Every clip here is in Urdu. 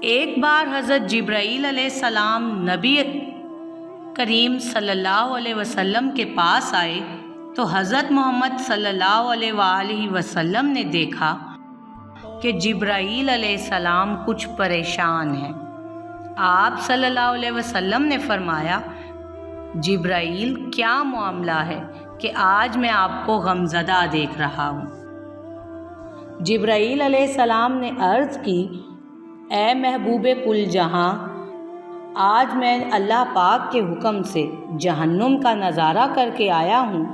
ایک بار حضرت جبرائیل علیہ السلام نبی کریم صلی اللہ علیہ وسلم کے پاس آئے تو حضرت محمد صلی اللہ علیہ وآلہ وسلم نے دیکھا کہ جبرائیل علیہ السلام کچھ پریشان ہیں۔ آپ صلی اللہ علیہ وسلم نے فرمایا، جبرائیل کیا معاملہ ہے کہ آج میں آپ کو غمزدہ دیکھ رہا ہوں؟ جبرائیل علیہ السلام نے عرض کی، اے محبوب کل جہاں، آج میں اللہ پاک کے حکم سے جہنم کا نظارہ کر کے آیا ہوں۔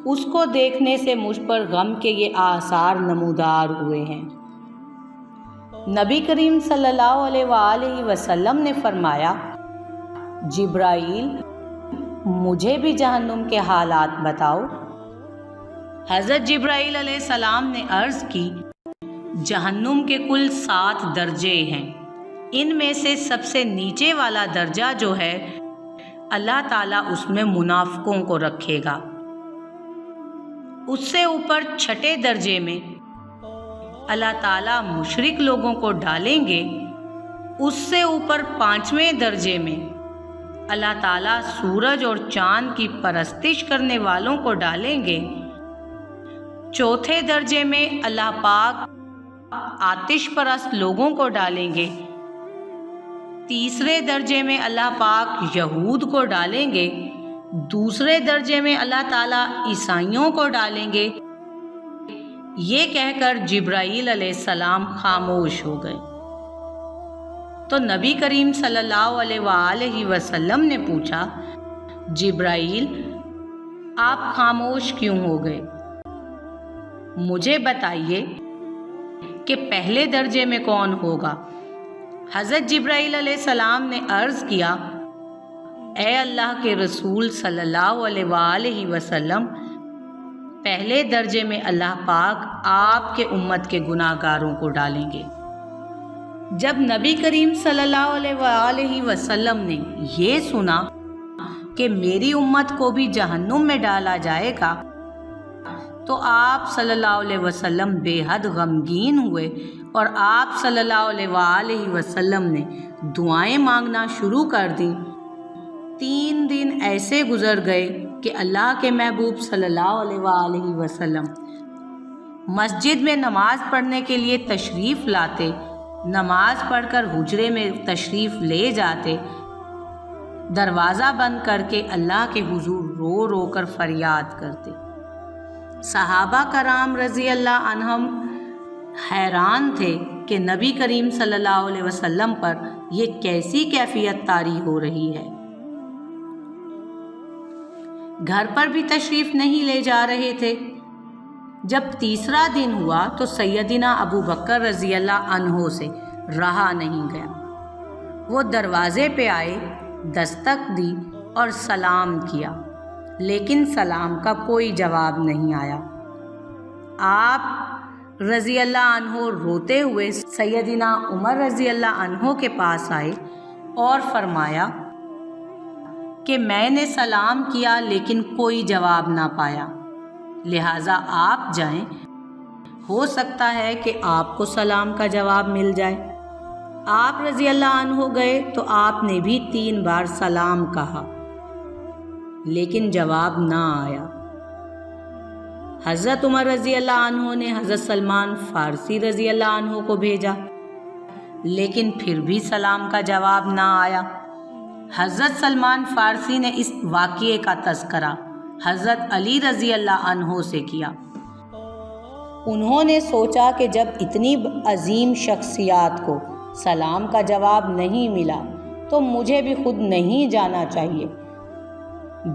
اس کو دیکھنے سے مجھ پر غم کے یہ آثار نمودار ہوئے ہیں۔ نبی کریم صلی اللہ علیہ وآلہ وسلم نے فرمایا، جبرائیل مجھے بھی جہنم کے حالات بتاؤ۔ حضرت جبرائیل علیہ السلام نے عرض کی، جہنم کے کل 7 درجے ہیں۔ ان میں سے سب سے نیچے والا درجہ جو ہے، اللہ تعالیٰ اس میں منافقوں کو رکھے گا۔ اس سے اوپر 6 درجے میں اللہ تعالیٰ مشرک لوگوں کو ڈالیں گے۔ اس سے اوپر 5ویں درجے میں اللہ تعالیٰ سورج اور چاند کی پرستش کرنے والوں کو ڈالیں گے۔ 4تھے درجے میں اللہ پاک آتش پرست لوگوں کو ڈالیں گے۔ 3رے درجے میں اللہ پاک یہود کو ڈالیں گے۔ 2سرے درجے میں اللہ تعالیٰ عیسائیوں کو ڈالیں گے۔ یہ کہہ کر جبرائیل علیہ السلام خاموش ہو گئے تو نبی کریم صلی اللہ علیہ وآلہ وسلم نے پوچھا، جبرائیل آپ خاموش کیوں ہو گئے؟ مجھے بتائیے کہ پہلے درجے میں کون ہوگا؟ حضرت جبرائیل علیہ السلام نے عرض کیا، اے اللہ کے رسول صلی اللہ علیہ وآلہ وسلم، پہلے درجے میں اللہ پاک آپ کے امت کے گناہ گاروں کو ڈالیں گے۔ جب نبی کریم صلی اللہ علیہ وآلہ وسلم نے یہ سنا کہ میری امت کو بھی جہنم میں ڈالا جائے گا تو آپ صلی اللہ علیہ وسلم بے حد غمگین ہوئے اور آپ صلی اللہ علیہ وآلہ وسلم نے دعائیں مانگنا شروع کر دیں۔ 3 دن ایسے گزر گئے کہ اللہ کے محبوب صلی اللہ علیہ وآلہ وسلم مسجد میں نماز پڑھنے کے لیے تشریف لاتے، نماز پڑھ کر حجرے میں تشریف لے جاتے، دروازہ بند کر کے اللہ کے حضور رو رو کر فریاد کرتے۔ صحابہ کرام رضی اللہ عنہم حیران تھے کہ نبی کریم صلی اللہ علیہ وسلم پر یہ کیسی کیفیت طاری ہو رہی ہے۔ گھر پر بھی تشریف نہیں لے جا رہے تھے۔ جب 3را دن ہوا تو سیدنا ابو بکر رضی اللہ عنہ سے رہا نہیں گیا۔ وہ دروازے پہ آئے، دستک دی اور سلام کیا، لیکن سلام کا کوئی جواب نہیں آیا۔ آپ رضی اللہ عنہ روتے ہوئے سیدنا عمر رضی اللہ عنہ کے پاس آئے اور فرمایا کہ میں نے سلام کیا لیکن کوئی جواب نہ پایا، لہٰذا آپ جائیں، ہو سکتا ہے کہ آپ کو سلام کا جواب مل جائے۔ آپ رضی اللہ عنہ گئے تو آپ نے بھی 3 بار سلام کہا لیکن جواب نہ آیا۔ حضرت عمر رضی اللہ عنہ نے حضرت سلمان فارسی رضی اللہ عنہ کو بھیجا لیکن پھر بھی سلام کا جواب نہ آیا۔ حضرت سلمان فارسی نے اس واقعے کا تذکرہ حضرت علی رضی اللہ عنہ سے کیا۔ انہوں نے سوچا کہ جب اتنی عظیم شخصیات کو سلام کا جواب نہیں ملا تو مجھے بھی خود نہیں جانا چاہیے،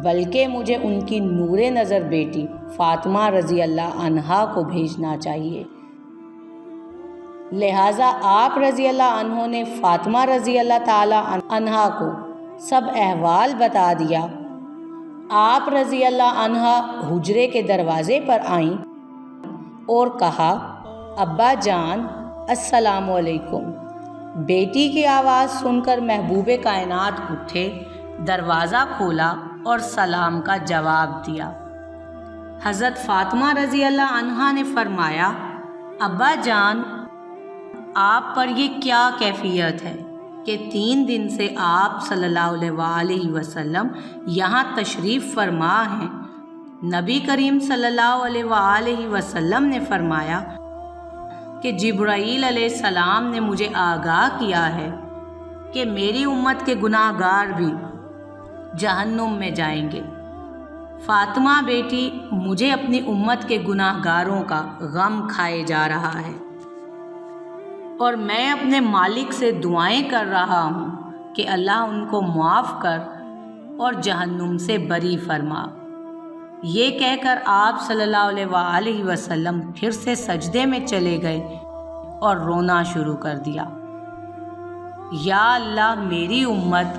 بلکہ مجھے ان کی نور نظر بیٹی فاطمہ رضی اللہ عنہا کو بھیجنا چاہیے۔ لہٰذا آپ رضی اللہ عنہ نے فاطمہ رضی اللہ تعالی عنہا کو سب احوال بتا دیا۔ آپ رضی اللہ عنہا حجرے کے دروازے پر آئیں اور کہا، ابا جان السلام علیکم۔ بیٹی کی آواز سن کر محبوب کائنات اٹھے، دروازہ کھولا اور سلام کا جواب دیا۔ حضرت فاطمہ رضی اللہ عنہا نے فرمایا، ابا جان آپ پر یہ کیا کیفیت ہے کہ 3 دن سے آپ صلی اللہ علیہ وسلم یہاں تشریف فرما ہیں؟ نبی کریم صلی اللہ علیہ وسلم نے فرمایا کہ جبرائیل علیہ السلام نے مجھے آگاہ کیا ہے کہ میری امت کے گناہ گار بھی جہنم میں جائیں گے۔ فاطمہ بیٹی، مجھے اپنی امت کے گناہ گاروں کا غم کھائے جا رہا ہے، اور میں اپنے مالک سے دعائیں کر رہا ہوں کہ اللہ ان کو معاف کر اور جہنم سے بری فرما۔ یہ کہہ کر آپ صلی اللہ علیہ وسلم پھر سے سجدے میں چلے گئے اور رونا شروع کر دیا۔ یا اللہ میری امت،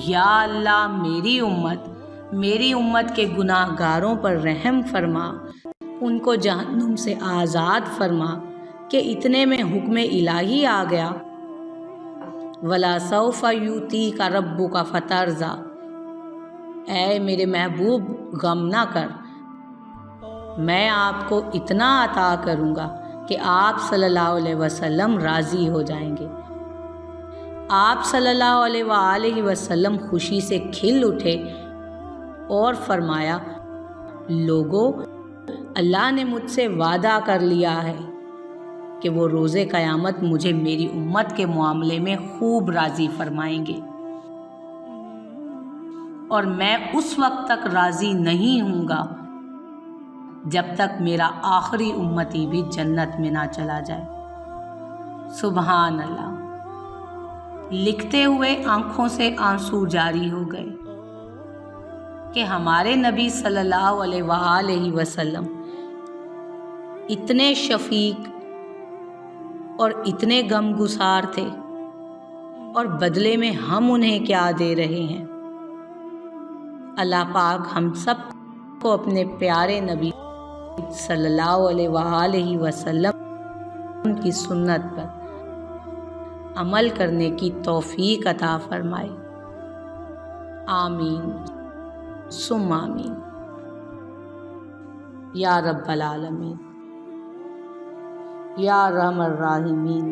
یا اللہ میری امت کے گناہ گاروں پر رحم فرما، ان کو جہنم سے آزاد فرما۔ کہ اتنے میں حکم الہی آ گیا، وَلَا سَوْفَ يُؤْتِيكَ رَبُّكَ فَتَرْضَىٰ، اے میرے محبوب غم نہ کر، میں آپ کو اتنا عطا کروں گا کہ آپ صلی اللہ علیہ وسلم راضی ہو جائیں گے۔ آپ صلی اللہ علیہ وسلم خوشی سے کھل اٹھے اور فرمایا، لوگو، اللہ نے مجھ سے وعدہ کر لیا ہے کہ وہ روز قیامت مجھے میری امت کے معاملے میں خوب راضی فرمائیں گے، اور میں اس وقت تک راضی نہیں ہوں گا جب تک میرا آخری امتی بھی جنت میں نہ چلا جائے۔ سبحان اللہ۔ لکھتے ہوئے آنکھوں سے آنسو جاری ہو گئے کہ ہمارے نبی صلی اللہ علیہ وسلم اتنے شفیق اور اتنے غم گسار تھے، اور بدلے میں ہم انہیں کیا دے رہے ہیں۔ اللہ پاک ہم سب کو اپنے پیارے نبی صلی اللہ علیہ وسلم کی سنت پر عمل کرنے کی توفیق عطا فرمائے۔ آمین ثم آمین یا رب العالمین یا ارحم الراحمین۔